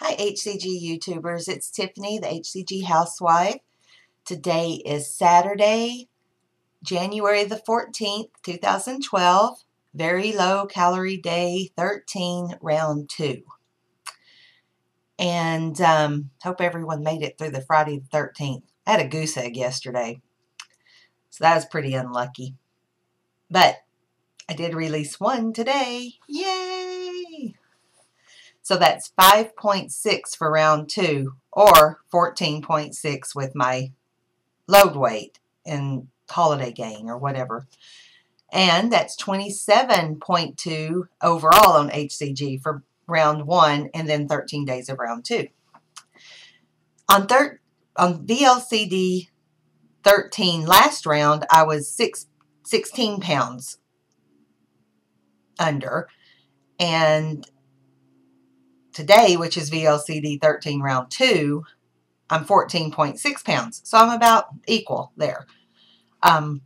Hi HCG YouTubers, it's Tiffany, the HCG housewife. Today is Saturday, January the 14th, 2012. Very low calorie day 13, round 2. And hope everyone made it through the Friday the 13th. I had a goose egg yesterday, so that was pretty unlucky. But I did release one today. Yay! So that's 5.6 for round 2, or 14.6 with my load weight and holiday gain or whatever. And that's 27.2 overall on HCG for round 1 and then 13 days of round 2. On VLCD 13 last round, I was 16 pounds under. And today, which is VLCD 13 round 2, I'm 14.6 pounds. So I'm about equal there. I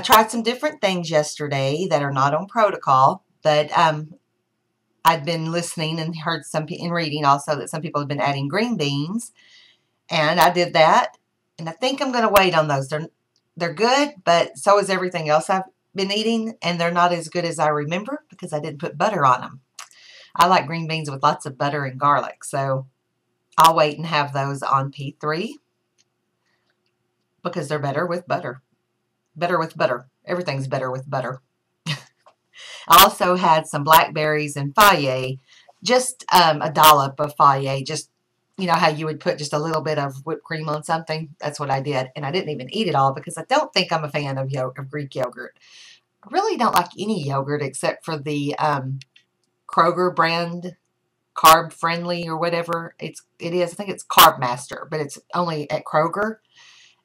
tried some different things yesterday that are not on protocol, but I'd been listening and heard and reading also that some people have been adding green beans, and I did that. And I think I'm going to wait on those. They're good, but so is everything else I've been eating, and they're not as good as I remember because I didn't put butter on them. I like green beans with lots of butter and garlic, so I'll wait and have those on P3 because they're better with butter. Better with butter. Everything's better with butter. I also had some blackberries and Fage, just a dollop of Fage, just, you know how you would put just a little bit of whipped cream on something? That's what I did, and I didn't even eat it all because I don't think I'm a fan of Greek yogurt. I really don't like any yogurt except for the Kroger brand, carb friendly or whatever it is. I think it's Carb Master, but it's only at Kroger,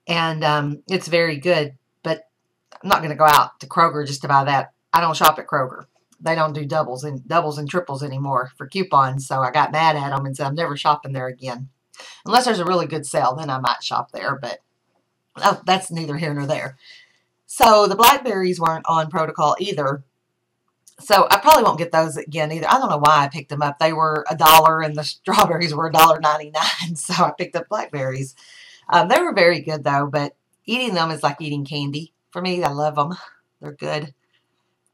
and it's very good. But I'm not going to go out to Kroger just to buy that. I don't shop at Kroger. They don't do doubles and triples anymore for coupons, so I got mad at them and said I'm never shopping there again. Unless there's a really good sale, then I might shop there, but oh, that's neither here nor there. So the blackberries weren't on protocol either. So I probably won't get those again either. I don't know why I picked them up. They were $1 and the strawberries were $1.99. So I picked up blackberries. They were very good though, but eating them is like eating candy. For me, I love them. They're good.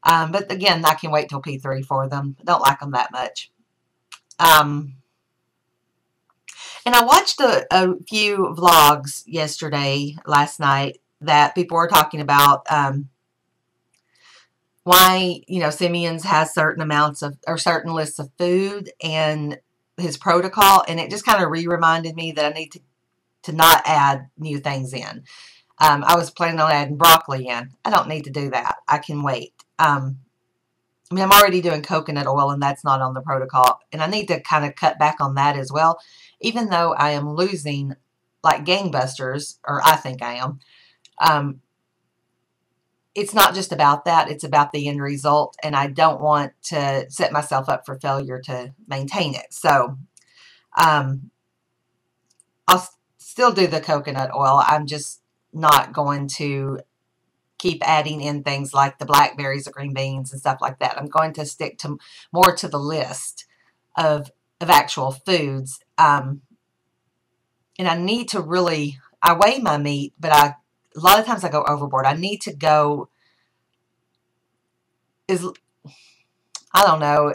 But again, I can wait till P3 for them. I don't like them that much. And I watched a few vlogs last night, that people were talking about why, Simeon's has certain amounts of, or certain lists of food and his protocol, and it just kind of reminded me that I need to not add new things in. I was planning on adding broccoli in. I don't need to do that. I can wait. I'm already doing coconut oil, and that's not on the protocol, and I need to kind of cut back on that as well, even though I am losing like gangbusters, or I think I am. It's not just about that. It's about the end result, and I don't want to set myself up for failure to maintain it. So I'll still do the coconut oil. I'm just not going to keep adding in things like the blackberries or green beans and stuff like that. I'm going to stick to more to the list of actual foods. And I need to really, I weigh my meat, but a lot of times I go overboard. I need to go I don't know,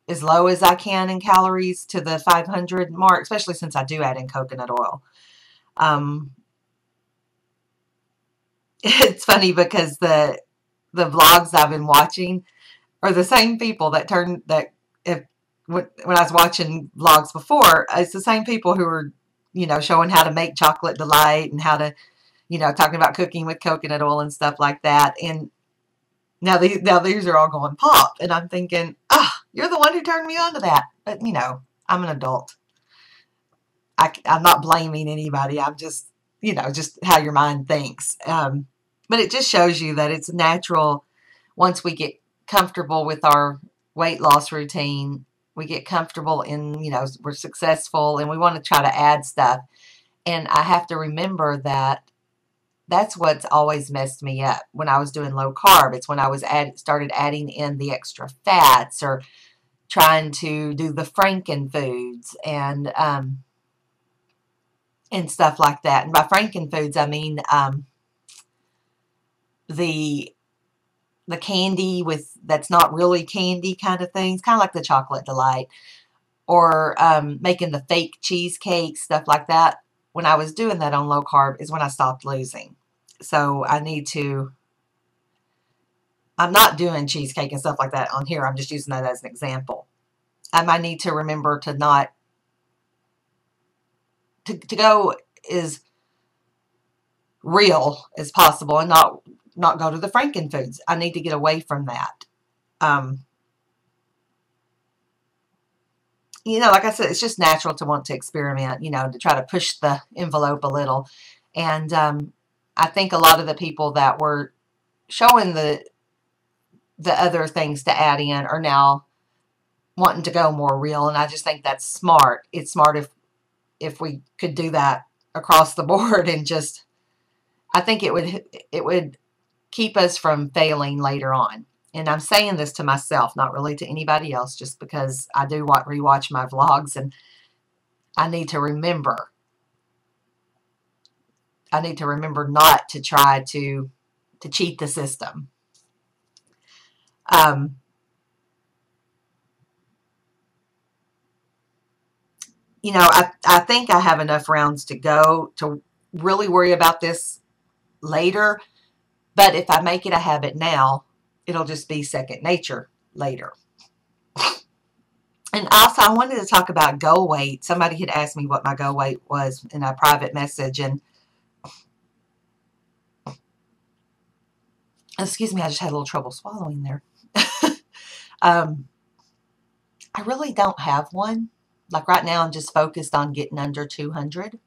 as low as I can in calories to the 500 mark, especially since I do add in coconut oil. It's funny because the vlogs I've been watching are the same people that when I was watching vlogs before, it's the same people who are, showing how to make chocolate delight and how to, talking about cooking with coconut oil and stuff like that. And now these are all going pop, and I'm thinking, you're the one who turned me on to that. But I'm an adult. I'm not blaming anybody. I'm just, just how your mind thinks. But it just shows you that it's natural. Once we get comfortable with our weight loss routine, we get comfortable in, we're successful, and we want to try to add stuff. And I have to remember that that's what's always messed me up when I was doing low carb. It's when I was started adding in the extra fats, or trying to do the Franken foods and stuff like that. And by Franken foods, I mean the candy with that's not really candy kind of things, kind of like the Chocolate Delight, or making the fake cheesecake, stuff like that. When I was doing that on low carb is when I stopped losing. So I need to, I'm not doing cheesecake and stuff like that on here. I'm just using that as an example. I might need to remember to not, to go as real as possible and not go to the Franken foods. I need to get away from that. You know, like I said, it's just natural to want to experiment, you know, to try to push the envelope a little. And I think a lot of the people that were showing the other things to add in are now wanting to go more real. And I just think that's smart. It's smart if we could do that across the board and just, I think it would keep us from failing later on. And I'm saying this to myself, not really to anybody else, just because I do rewatch my vlogs and I need to remember. I need to remember not to try to cheat the system. You know, I think I have enough rounds to go to really worry about this later. But if I make it a habit now, it'll just be second nature later. And also, I wanted to talk about goal weight. Somebody had asked me what my goal weight was in a private message. And excuse me, I just had a little trouble swallowing there. I really don't have one. Like right now, I'm just focused on getting under 200,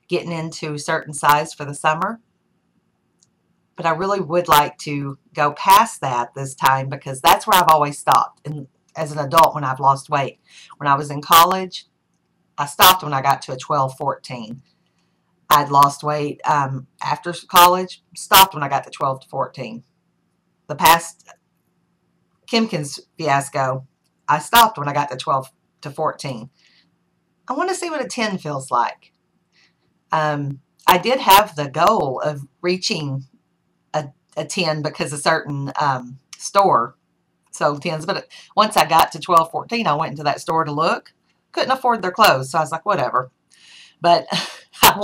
getting into a certain size for the summer. But I really would like to go past that this time because that's where I've always stopped. And as an adult, when I've lost weight, when I was in college, I stopped when I got to a 12, 14. I'd lost weight after college, stopped when I got to 12 to 14. The past Kimkins fiasco, I stopped when I got to 12 to 14. I want to see what a 10 feels like. I did have the goal of reaching a 10 because a certain store sold 10s. But once I got to 12, 14, I went into that store to look. Couldn't afford their clothes. So I was like, whatever. But I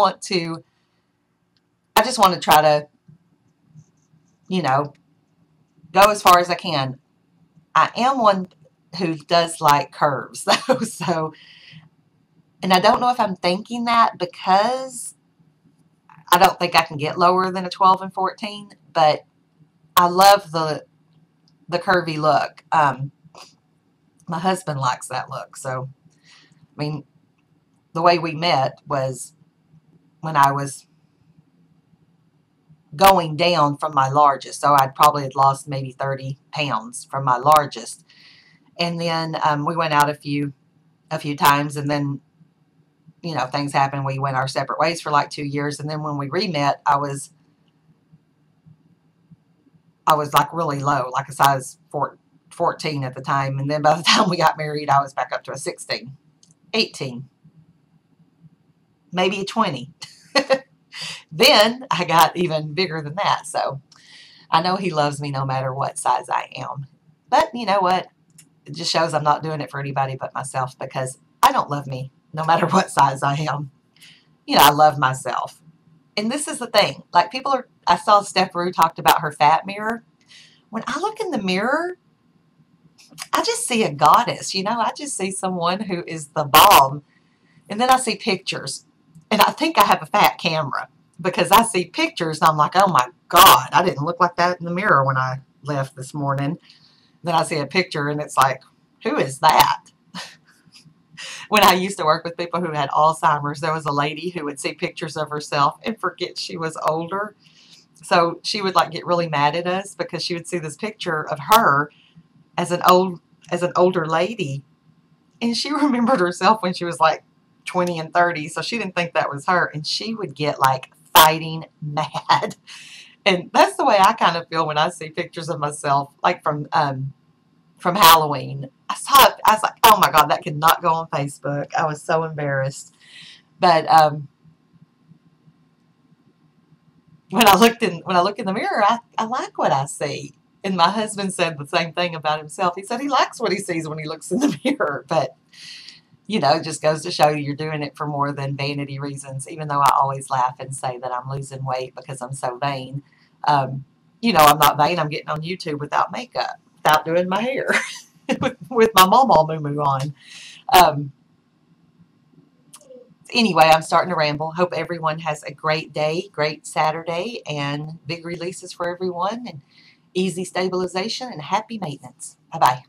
just want to try to, you know, go as far as I can. I am one who does like curves, though. So, and I don't know if I'm thinking that because I don't think I can get lower than a 12 and 14, but I love the curvy look. My husband likes that look. So, I mean, the way we met was when I was going down from my largest. So I'd probably had lost maybe 30 pounds from my largest. And then we went out a few times, and then, you know, things happened. We went our separate ways for like 2 years. And then when we re-met, I was like really low, like a size 14 at the time. And then by the time we got married, I was back up to a 16, 18, maybe a 20. Then I got even bigger than that. So I know he loves me no matter what size I am. But you know what? It just shows I'm not doing it for anybody but myself, because I don't love me no matter what size I am. You know, I love myself. And this is the thing. Like I saw Steph Rue talked about her fat mirror. When I look in the mirror, I just see a goddess, you know. I just see someone who is the bomb. And then I see pictures. And I think I have a fat camera because I see pictures and I'm like, oh my God, I didn't look like that in the mirror when I left this morning. Then I see a picture and it's like, who is that? When I used to work with people who had Alzheimer's, there was a lady who would see pictures of herself and forget she was older. So she would like get really mad at us because she would see this picture of her as an older lady. And she remembered herself when she was like 20 and 30. So she didn't think that was her. And she would get like fighting mad. And that's the way I kind of feel when I see pictures of myself, like from from Halloween. I saw it. I was like, oh my God, that could not go on Facebook. I was so embarrassed. But when I look in the mirror, I like what I see. And my husband said the same thing about himself. He said he likes what he sees when he looks in the mirror. But it just goes to show you're doing it for more than vanity reasons. Even though I always laugh and say that I'm losing weight because I'm so vain. I'm not vain. I'm getting on YouTube without makeup, without doing my hair, with my mama moo on. Um, anyway, I'm starting to ramble. Hope everyone has a great day, great Saturday, and big releases for everyone, and easy stabilization and happy maintenance. Bye bye.